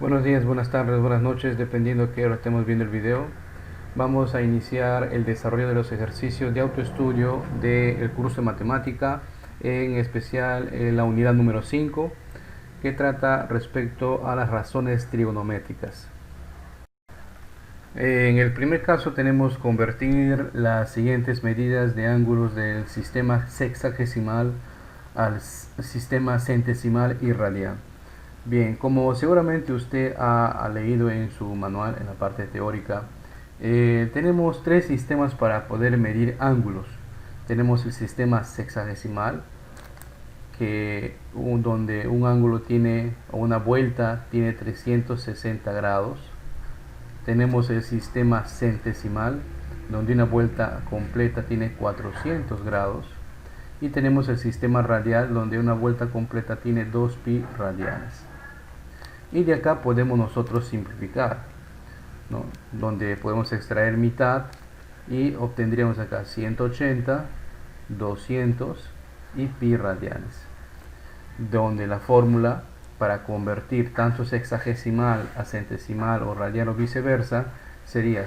Buenos días, buenas tardes, buenas noches, dependiendo de qué hora estemos viendo el video. Vamos a iniciar el desarrollo de los ejercicios de autoestudio del curso de matemática, en especial la unidad número 5, que trata respecto a las razones trigonométricas. En el primer caso tenemos convertir las siguientes medidas de ángulos del sistema sexagesimal al sistema centesimal y radial. Bien, como seguramente usted ha leído en su manual, en la parte teórica, tenemos tres sistemas para poder medir ángulos. Tenemos el sistema sexagesimal, donde un ángulo tiene, o una vuelta tiene 360 grados. Tenemos el sistema centesimal, donde una vuelta completa tiene 400 grados. Y tenemos el sistema radial, donde una vuelta completa tiene 2pi radianes. Y de acá podemos nosotros simplificar, ¿no? Donde podemos extraer mitad y obtendríamos acá 180, 200 y pi radianes. Donde la fórmula para convertir tanto sexagesimal a centesimal o radial o viceversa sería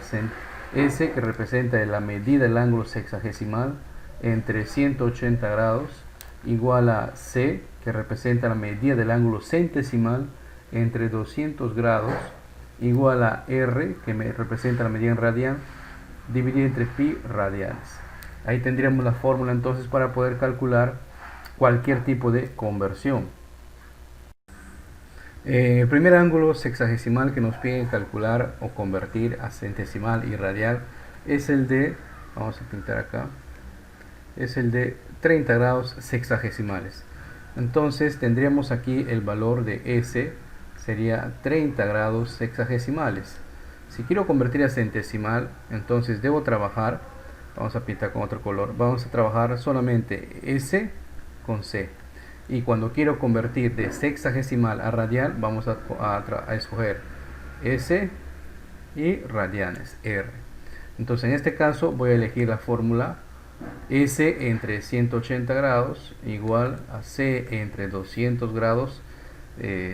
S, que representa la medida del ángulo sexagesimal, entre 180 grados, igual a C, que representa la medida del ángulo centesimal, entre 200 grados, igual a R, que representa la medida en radian, dividido entre pi radianes. Ahí tendríamos la fórmula entonces para poder calcular cualquier tipo de conversión. El primer ángulo sexagesimal que nos piden calcular o convertir a centesimal y radial es el de, vamos a pintar acá, es el de 30 grados sexagesimales. Entonces tendríamos aquí el valor de S, sería 30 grados sexagesimales. Si quiero convertir a centesimal, entonces debo trabajar, vamos a pintar con otro color, vamos a trabajar solamente S con C. Y cuando quiero convertir de sexagesimal a radial, vamos a escoger S y radianes, R. Entonces en este caso voy a elegir la fórmula S entre 180 grados igual a C entre 200 grados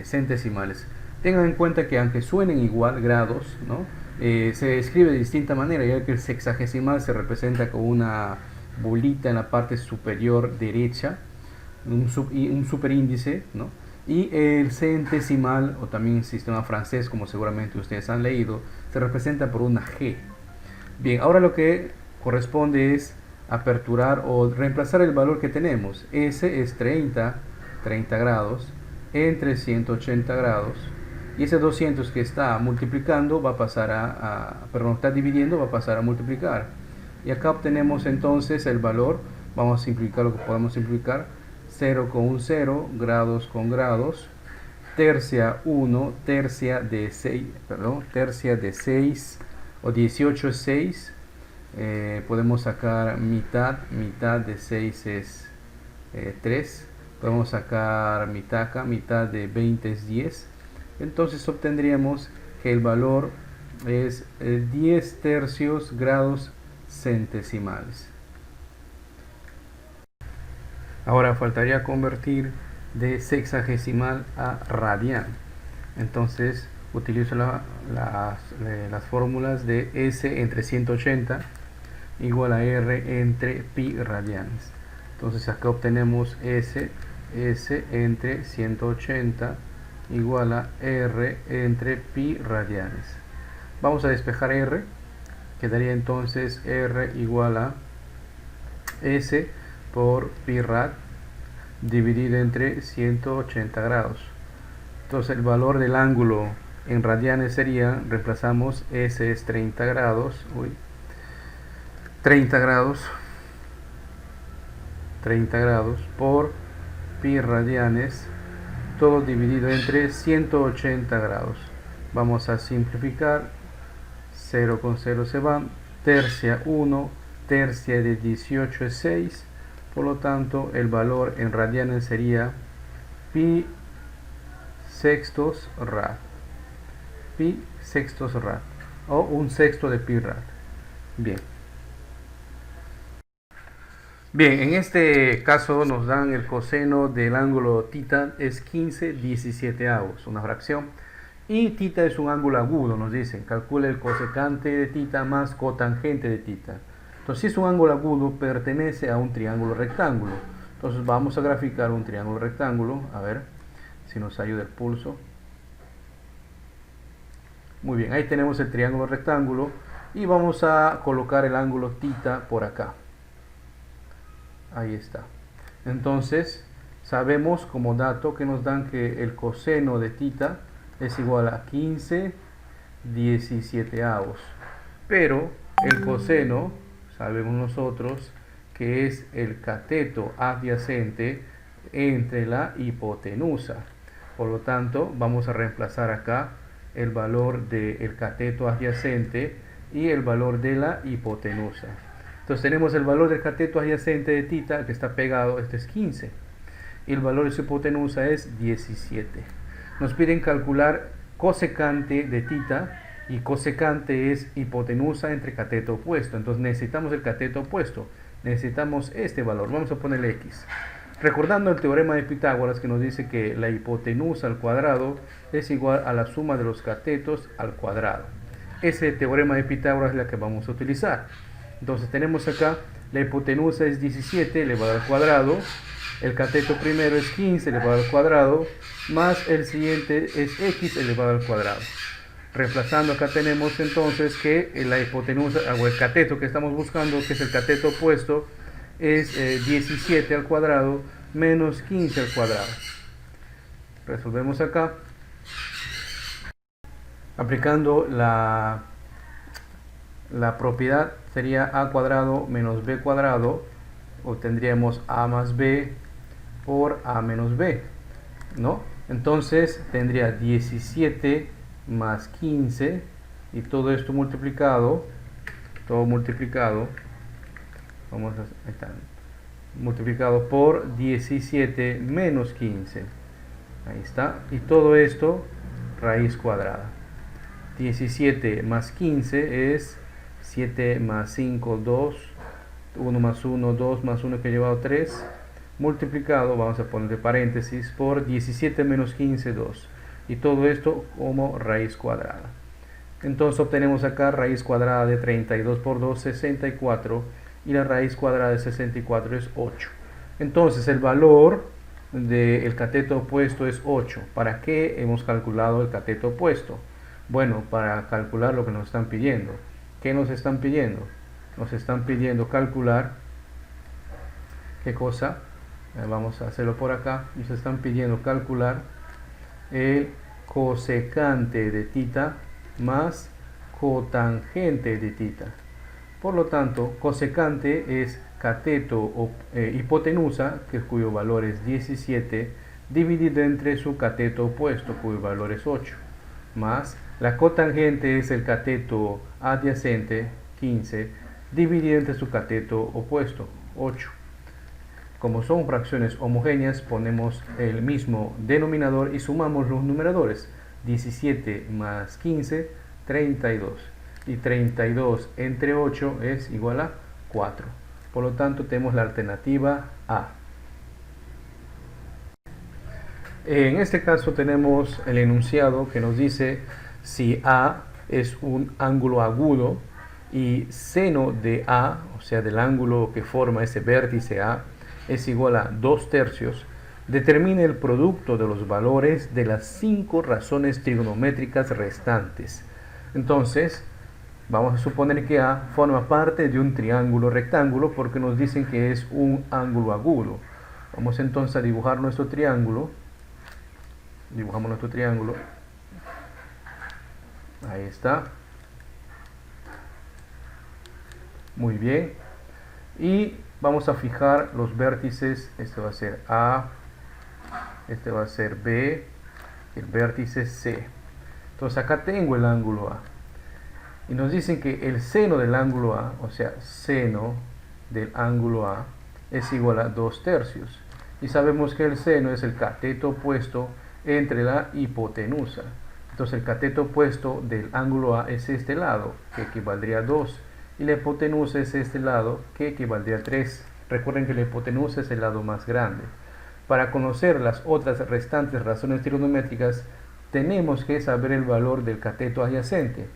centesimales. Tengan en cuenta que aunque suenen igual grados, ¿no? Se escribe de distinta manera, ya que el sexagesimal se representa con una bolita en la parte superior derecha, un superíndice, ¿no? Y el centesimal, o también el sistema francés, como seguramente ustedes han leído, se representa por una G. Bien, ahora lo que corresponde es aperturar o reemplazar el valor que tenemos. S es 30 grados entre 180 grados, y ese 200 que está multiplicando va a pasar perdón, está dividiendo, va a pasar a multiplicar, y acá obtenemos entonces el valor. Vamos a simplificar lo que podemos simplificar: 0 con un 0, grados con grados, tercia 1, tercia de 6, perdón, tercia de 6, o 18 es 6. Podemos sacar mitad de 6 es 3. Podemos sacar mitad acá, mitad de 20 es 10. Entonces obtendríamos que el valor es 10 tercios grados centesimales. Ahora faltaría convertir de sexagesimal a radian. Entonces utilizo las fórmulas de S entre 180 igual a R entre pi radianes. Entonces acá obtenemos S entre 180 igual a R entre pi radianes. Vamos a despejar R, quedaría entonces R igual a S por pi rad dividido entre 180 grados. Entonces el valor del ángulo en radianes sería, reemplazamos S es 30 grados, 30 grados por pi radianes, todo dividido entre 180 grados. Vamos a simplificar, 0 con 0 se van, tercia 1, tercia de 18 es 6, por lo tanto el valor en radianes sería pi sextos rad, o un sexto de pi rad. Bien, en este caso nos dan el coseno del ángulo θ es 15/17, una fracción. Y θ es un ángulo agudo, nos dicen. Calcula el cosecante de θ más cotangente de θ. Entonces, si es un ángulo agudo, pertenece a un triángulo rectángulo. Entonces, vamos a graficar un triángulo rectángulo. A ver si nos ayuda el pulso. Muy bien, ahí tenemos el triángulo rectángulo. Y vamos a colocar el ángulo θ por acá. Ahí está. Entonces, sabemos como dato que nos dan que el coseno de θ es igual a 15/17. Pero el coseno, sabemos nosotros que es el cateto adyacente entre la hipotenusa. Por lo tanto, vamos a reemplazar acá el valor del cateto adyacente y el valor de la hipotenusa. Entonces tenemos el valor del cateto adyacente de θ, que está pegado, este es 15. Y el valor de su hipotenusa es 17. Nos piden calcular cosecante de θ, y cosecante es hipotenusa entre cateto opuesto. Entonces necesitamos el cateto opuesto. Necesitamos este valor. Vamos a ponerle x. Recordando el teorema de Pitágoras, que nos dice que la hipotenusa al cuadrado es igual a la suma de los catetos al cuadrado. Ese teorema de Pitágoras es la que vamos a utilizar. Entonces tenemos acá, la hipotenusa es 17 elevado al cuadrado, el cateto primero es 15 elevado al cuadrado, más el siguiente es x elevado al cuadrado. Reemplazando acá tenemos entonces que la hipotenusa, o el cateto que estamos buscando, que es el cateto opuesto, es 17 al cuadrado menos 15 al cuadrado. Resolvemos acá. Aplicando la propiedad sería a cuadrado menos b cuadrado, obtendríamos a más b por a menos b, ¿no? Entonces tendría 17 más 15 y todo esto multiplicado, vamos a, ahí está, multiplicado por 17 menos 15, ahí está, y todo esto raíz cuadrada. 17 más 15 es 7 más 5, 2, 1 más 1, 2 más 1 que he llevado 3, multiplicado, vamos a poner de paréntesis, por 17 menos 15, 2. Y todo esto como raíz cuadrada. Entonces obtenemos acá raíz cuadrada de 32 por 2, 64. Y la raíz cuadrada de 64 es 8. Entonces el valor del cateto opuesto es 8. ¿Para qué hemos calculado el cateto opuesto? Bueno, para calcular lo que nos están pidiendo. ¿Qué nos están pidiendo? Nos están pidiendo calcular, ¿qué cosa? Vamos a hacerlo por acá. Nos están pidiendo calcular el cosecante de θ más cotangente de θ. Por lo tanto, cosecante es cateto o hipotenusa, cuyo valor es 17, dividido entre su cateto opuesto, cuyo valor es 8, más la cotangente es el cateto adyacente, 15, dividido entre su cateto opuesto, 8. Como son fracciones homogéneas, ponemos el mismo denominador y sumamos los numeradores. 17 más 15, 32. Y 32 entre 8 es igual a 4. Por lo tanto, tenemos la alternativa A. En este caso tenemos el enunciado que nos dice si A es un ángulo agudo y seno de A, o sea, del ángulo que forma ese vértice A, es igual a 2/3, determine el producto de los valores de las 5 razones trigonométricas restantes. Entonces, vamos a suponer que A forma parte de un triángulo rectángulo porque nos dicen que es un ángulo agudo. Vamos entonces a dibujar nuestro triángulo. Dibujamos nuestro triángulo. Ahí está. Muy bien. Y vamos a fijar los vértices. Este va a ser A, este va a ser B, el vértice C. Entonces acá tengo el ángulo A. Y nos dicen que el seno del ángulo A, o sea, seno del ángulo A, es igual a 2/3. Y sabemos que el seno es el cateto opuesto entre la hipotenusa. Entonces el cateto opuesto del ángulo A es este lado, que equivaldría a 2. Y la hipotenusa es este lado, que equivaldría a 3. Recuerden que la hipotenusa es el lado más grande. Para conocer las otras restantes razones trigonométricas, tenemos que saber el valor del cateto adyacente.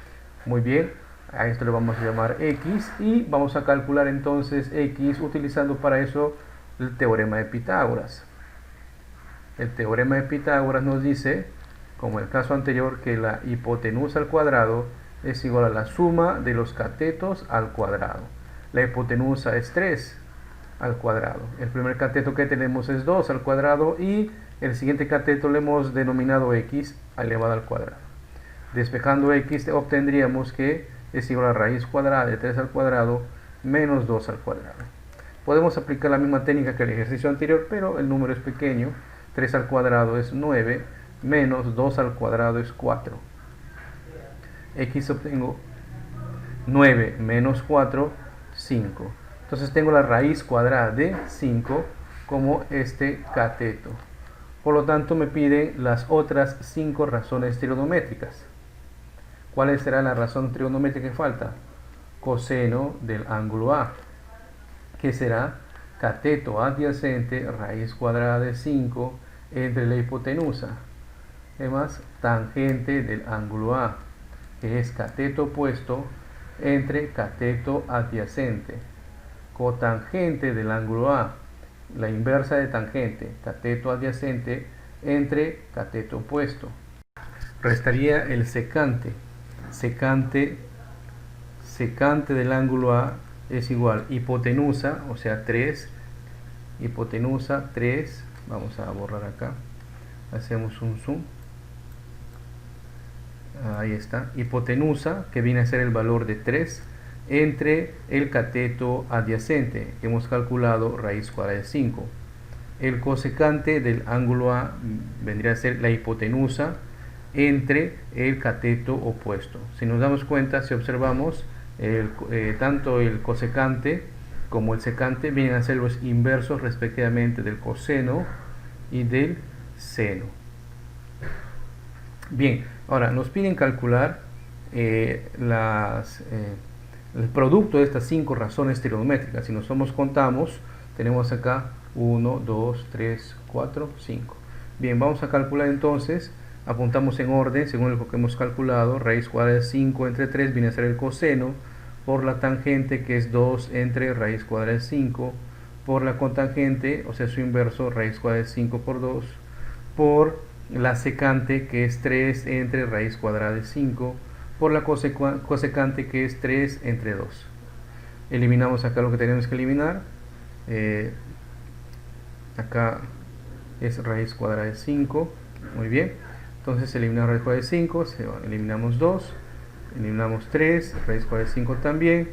Muy bien, a esto le vamos a llamar X y vamos a calcular entonces X utilizando para eso el teorema de Pitágoras. El teorema de Pitágoras nos dice, como en el caso anterior, que la hipotenusa al cuadrado es igual a la suma de los catetos al cuadrado. La hipotenusa es 3 al cuadrado. El primer cateto que tenemos es 2 al cuadrado y el siguiente cateto le hemos denominado x elevado al cuadrado. Despejando x obtendríamos que es igual a raíz cuadrada de 3 al cuadrado menos 2 al cuadrado. Podemos aplicar la misma técnica que el ejercicio anterior, pero el número es pequeño. 3 al cuadrado es 9, menos 2 al cuadrado es 4. X obtengo 9 menos 4, 5. Entonces tengo la raíz cuadrada de 5 como este cateto. Por lo tanto me piden las otras 5 razones trigonométricas. ¿Cuál será la razón trigonométrica que falta? Coseno del ángulo A, que será cateto adyacente raíz cuadrada de 5 entre la hipotenusa, además tangente del ángulo A, que es cateto opuesto entre cateto adyacente, cotangente del ángulo A, la inversa de tangente, cateto adyacente entre cateto opuesto. Restaría el secante. Secante del ángulo A es igual hipotenusa, o sea 3, hipotenusa 3, vamos a borrar acá, hacemos un zoom, ahí está, hipotenusa, que viene a ser el valor de 3, entre el cateto adyacente, que hemos calculado raíz cuadrada de 5. El cosecante del ángulo A vendría a ser la hipotenusa entre el cateto opuesto. Si nos damos cuenta, si observamos, tanto el cosecante como el secante vienen a ser los inversos respectivamente del coseno y del seno. Bien, ahora nos piden calcular el producto de estas 5 razones trigonométricas. Si nosotros contamos, tenemos acá 1, 2, 3, 4, 5. Bien, vamos a calcular entonces, apuntamos en orden según lo que hemos calculado. Raíz cuadrada de 5 entre 3 viene a ser el coseno, por la tangente, que es 2 entre raíz cuadrada de 5, por la cotangente, o sea su inverso, raíz cuadrada de 5 por 2, por la secante, que es 3 entre raíz cuadrada de 5, por la cosecante, que es 3 entre 2. Eliminamos acá lo que tenemos que eliminar. Acá es raíz cuadrada de 5. Muy bien. Entonces eliminamos raíz cuadrada de 5, eliminamos 2, eliminamos 3, raíz cuadrada de 5 también,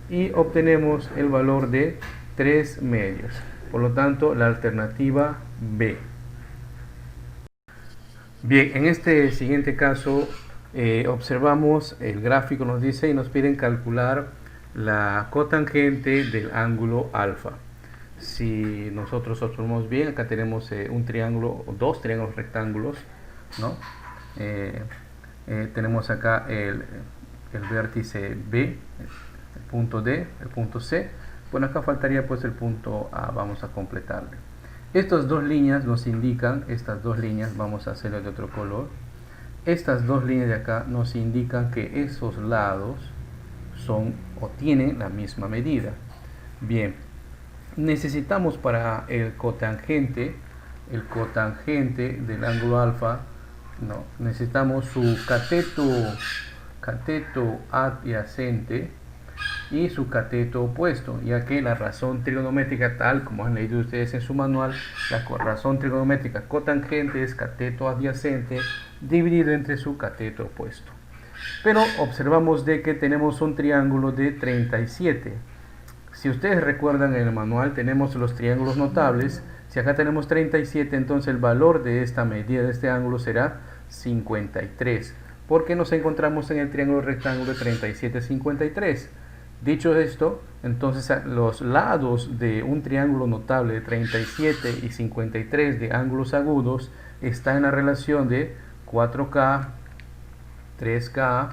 y obtenemos el valor de 3 medios. Por lo tanto, la alternativa B. Bien, en este siguiente caso observamos el gráfico, nos dice y nos piden calcular la cotangente del ángulo alfa. Si nosotros observamos bien, acá tenemos un triángulo o dos triángulos rectángulos, ¿no? Tenemos acá el vértice B, el punto D, el punto C. Bueno, acá faltaría pues el punto A, vamos a completarle. Estas dos líneas nos indican, estas dos líneas, vamos a hacerlo de otro color. Estas dos líneas de acá nos indican que esos lados son o tienen la misma medida. Bien, necesitamos para el cotangente del ángulo alfa, no, necesitamos su cateto adyacente y su cateto opuesto, ya que la razón trigonométrica, tal como han leído ustedes en su manual, la razón trigonométrica cotangente es cateto adyacente dividido entre su cateto opuesto. Pero observamos de que tenemos un triángulo de 37. Si ustedes recuerdan, en el manual tenemos los triángulos notables. Si acá tenemos 37, entonces el valor de esta medida de este ángulo será 53, porque nos encontramos en el triángulo rectángulo de 37, 53. Dicho esto, entonces los lados de un triángulo notable de 37 y 53 de ángulos agudos están en la relación de 4K, 3K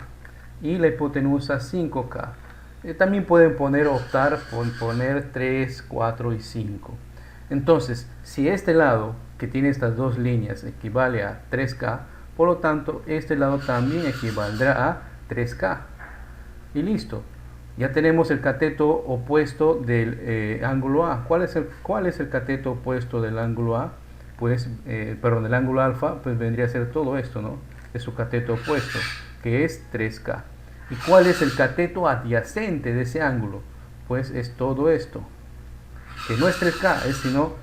y la hipotenusa 5K. También pueden optar por poner 3, 4 y 5. Entonces, si este lado que tiene estas dos líneas equivale a 3K, Por lo tanto, este lado también equivaldrá a 3K. Y listo. Ya tenemos el cateto opuesto del ángulo A. ¿Cuál es el cateto opuesto del ángulo A? Pues, perdón, del ángulo alfa, pues vendría a ser todo esto, ¿no? Es su cateto opuesto, que es 3K. ¿Y cuál es el cateto adyacente de ese ángulo? Pues es todo esto, que no es 3K,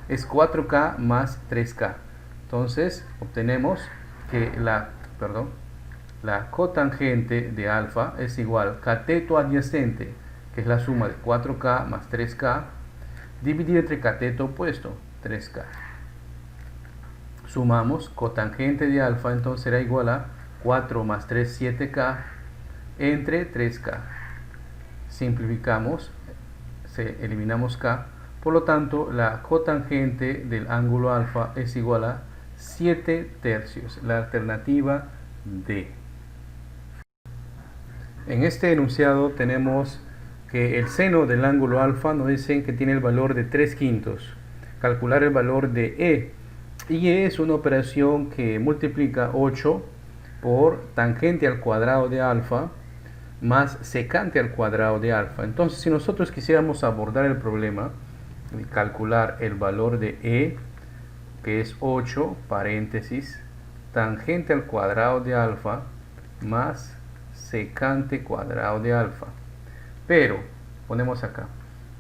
es 4K más 3K. Entonces, obtenemos que la cotangente de alfa es igual cateto adyacente, que es la suma de 4K más 3K, dividido entre cateto opuesto, 3K. Sumamos cotangente de alfa, entonces será igual a 4 más 3, 7K, entre 3K. Simplificamos, eliminamos K, por lo tanto la cotangente del ángulo alfa es igual a 7 tercios, la alternativa D. En este enunciado tenemos que el seno del ángulo alfa nos dicen que tiene el valor de 3/5. Calcular el valor de E. Y E es una operación que multiplica 8 por tangente al cuadrado de alfa más secante al cuadrado de alfa. Entonces, si nosotros quisiéramos abordar el problema y calcular el valor de E, que es 8, paréntesis, tangente al cuadrado de alfa más secante cuadrado de alfa. Pero, ponemos acá,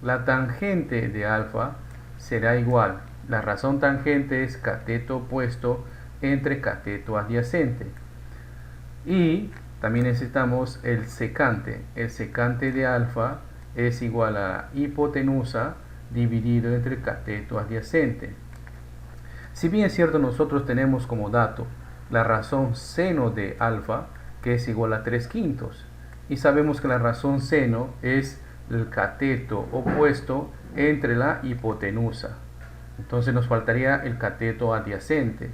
la tangente de alfa será igual, la razón tangente es cateto opuesto entre cateto adyacente. Y también necesitamos el secante. El secante de alfa es igual a la hipotenusa dividido entre el cateto adyacente. Si bien es cierto, nosotros tenemos como dato la razón seno de alfa, que es igual a 3/5, y sabemos que la razón seno es el cateto opuesto entre la hipotenusa. Entonces nos faltaría el cateto adyacente.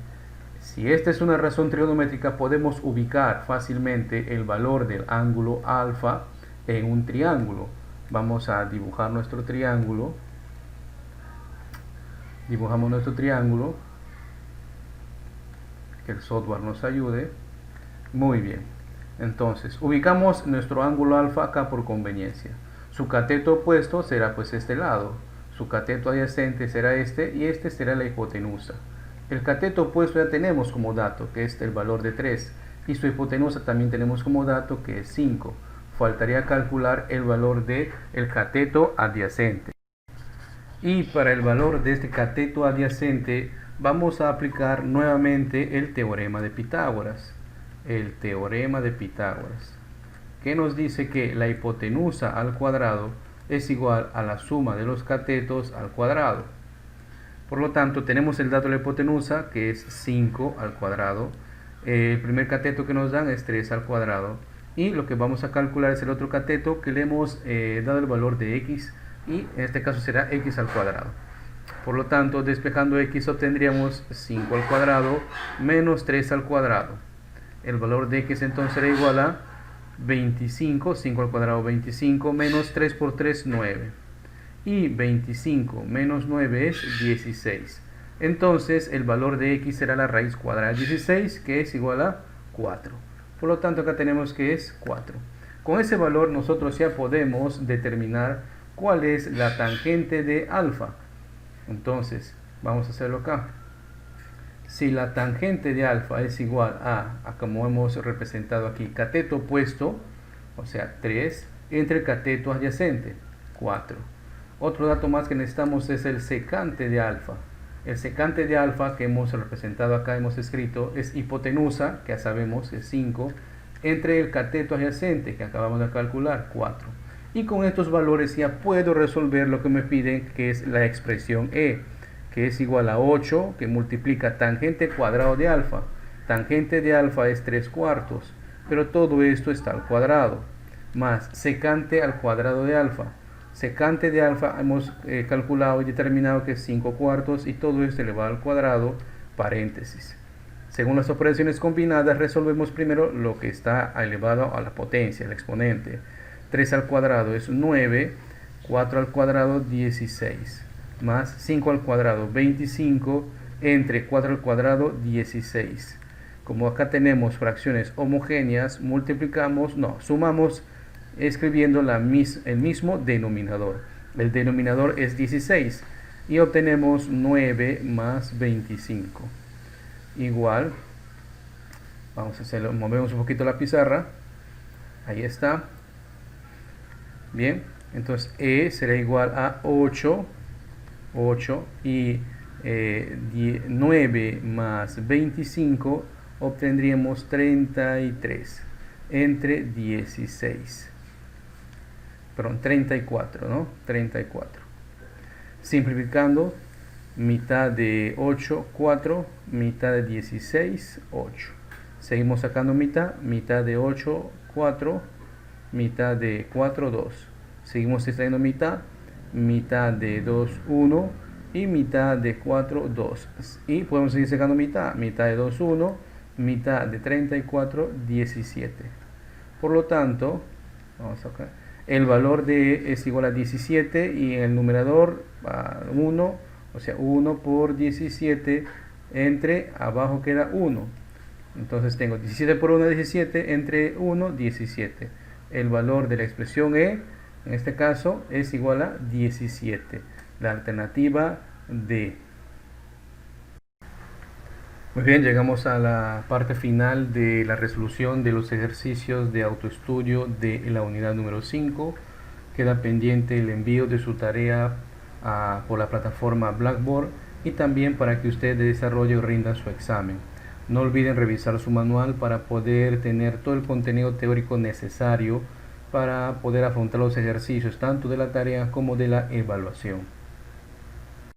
Si esta es una razón trigonométrica, podemos ubicar fácilmente el valor del ángulo alfa en un triángulo. Vamos a dibujar nuestro triángulo. Dibujamos nuestro triángulo. Que el software nos ayude. Muy bien. Entonces, ubicamos nuestro ángulo alfa acá por conveniencia. Su cateto opuesto será pues este lado. Su cateto adyacente será este y este será la hipotenusa. El cateto opuesto ya tenemos como dato, que es el valor de 3, y su hipotenusa también tenemos como dato, que es 5. Faltaría calcular el valor del cateto adyacente. Y para el valor de este cateto adyacente vamos a aplicar nuevamente el teorema de Pitágoras. El teorema de Pitágoras, que nos dice que la hipotenusa al cuadrado es igual a la suma de los catetos al cuadrado. Por lo tanto, tenemos el dato de la hipotenusa, que es 5 al cuadrado. El primer cateto que nos dan es 3 al cuadrado. Y lo que vamos a calcular es el otro cateto, que le hemos dado el valor de x, y en este caso será x al cuadrado. Por lo tanto, despejando x obtendríamos 5 al cuadrado menos 3 al cuadrado. El valor de x entonces será igual a 25, 5 al cuadrado 25, menos 3 por 3, 9. Y 25 menos 9 es 16. Entonces el valor de x será la raíz cuadrada de 16, que es igual a 4. Por lo tanto, acá tenemos que es 4. Con ese valor nosotros ya podemos determinar cuál es la tangente de alfa. Entonces, vamos a hacerlo acá. Si la tangente de alfa es igual a como hemos representado aquí, cateto opuesto, o sea 3, entre el cateto adyacente, 4. Otro dato más que necesitamos es el secante de alfa. El secante de alfa que hemos representado acá, hemos escrito, es hipotenusa, que ya sabemos es 5, entre el cateto adyacente, que acabamos de calcular, 4. Y con estos valores ya puedo resolver lo que me piden, que es la expresión E, que es igual a 8, que multiplica tangente cuadrado de alfa. Tangente de alfa es 3/4, pero todo esto está al cuadrado, más secante al cuadrado de alfa. Secante de alfa hemos calculado y determinado que es 5/4, y todo esto elevado al cuadrado, paréntesis. Según las operaciones combinadas, resolvemos primero lo que está elevado a la potencia, el exponente. 3 al cuadrado es 9, 4 al cuadrado 16, más 5 al cuadrado 25, entre 4 al cuadrado 16. como acá tenemos fracciones homogéneas, sumamos escribiendo el mismo denominador. El denominador es 16 y obtenemos 9 más 25. Igual, vamos a hacerlo, movemos un poquito la pizarra. Ahí está. Bien, entonces E será igual a 8 y 9 más 25 obtendríamos 33 entre 16. Perdón, 34, ¿no? 34. Simplificando, mitad de 8, 4, mitad de 16, 8. Seguimos sacando mitad de 8, 4, mitad de 4, 2. Seguimos extrayendo mitad de 2, 1 y mitad de 4, 2. Y podemos seguir sacando mitad de 2, 1, mitad de 34, 17. Por lo tanto, vamos a sacar, el valor de es igual a 17 y en el numerador 1, o sea 1 por 17 entre abajo queda 1. Entonces tengo 17 por 1, 17, entre 1, 17. El valor de la expresión E, en este caso, es igual a 17. La alternativa D. Muy bien, llegamos a la parte final de la resolución de los ejercicios de autoestudio de la unidad número 5. Queda pendiente el envío de su tarea por la plataforma Blackboard y también para que usted desarrolle y rinda su examen. No olviden revisar su manual para poder tener todo el contenido teórico necesario para poder afrontar los ejercicios tanto de la tarea como de la evaluación.